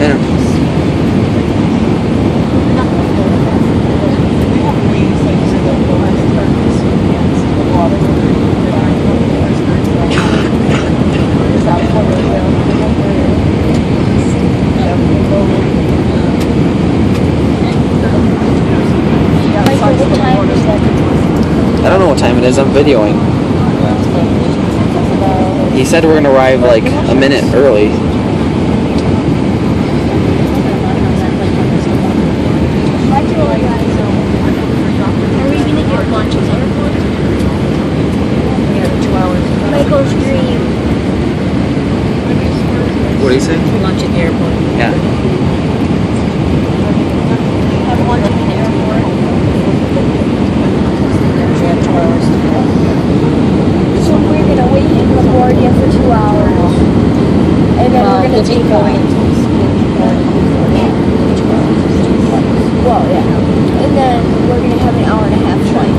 Yeah. I don't know what time it is. I'm videoing. He said we're gonna arrive like a minute early. Are we gonna get lunch at the airport? Yeah, 2 hours. Michael's dream. What do you say? Lunch at the airport. Yeah. Have lunch at the airport. So we're gonna wait in LaGuardia for 2 hours, and then we're gonna take off. Well, yeah, and then we're gonna have an hour and a half flight.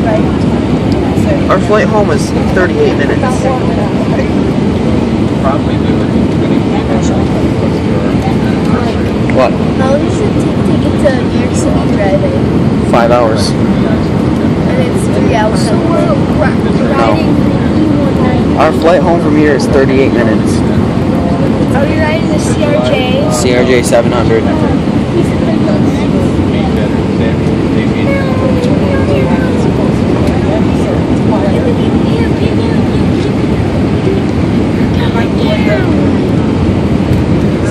Right? Our flight home is 38 minutes. Probably do it. What? How long does it take it to New York City driving? 5 hours. And it's 3 hours. So we're riding the E190. Our flight home from here is 38 minutes. Are we riding the CRJ? CRJ 700.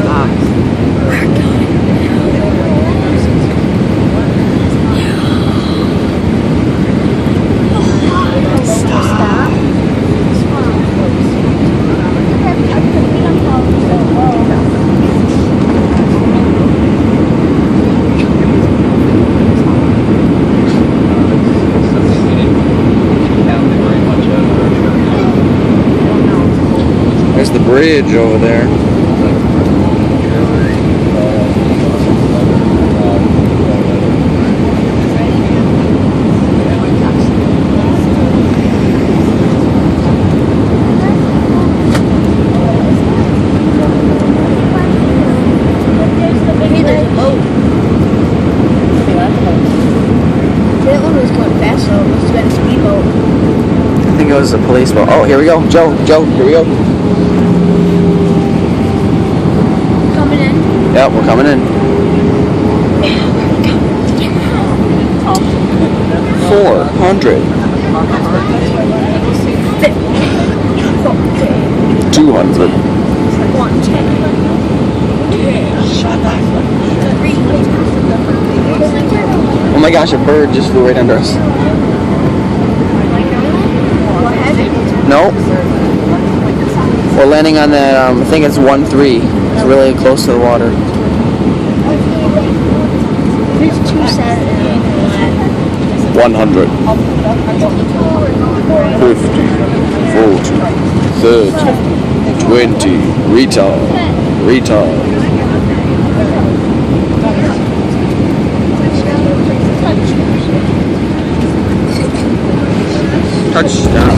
Stop. There's the bridge over there. That one was going fast, so it must have been a speedboat. I think it was a police boat. Oh, here we go. Joe, here we go. Coming in. Yep, we're coming in. 400. 200. 110. Oh my gosh, a bird just flew right under us. No. We're landing on that, I think it's 1-3. It's really close to the water. There's 270. 100. 50. 40. 30. 20. Retard. Touchdown.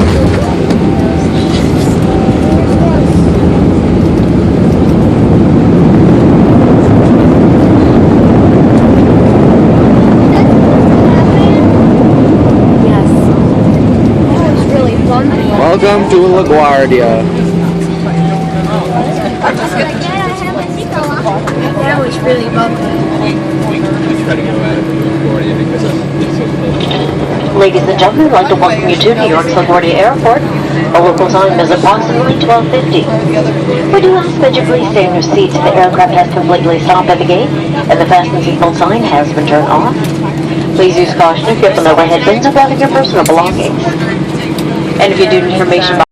Welcome to LaGuardia. That was really bumpy. Ladies and gentlemen, I'd like to welcome you to New York's LaGuardia Airport. Our local time is approximately 12:50. We do ask that you please stay in your seats. The aircraft has completely stopped at the gate, and the fasten seatbelt sign has been turned off. Please use caution if you have an overhead bins or grabbing your personal belongings. And if you do need information about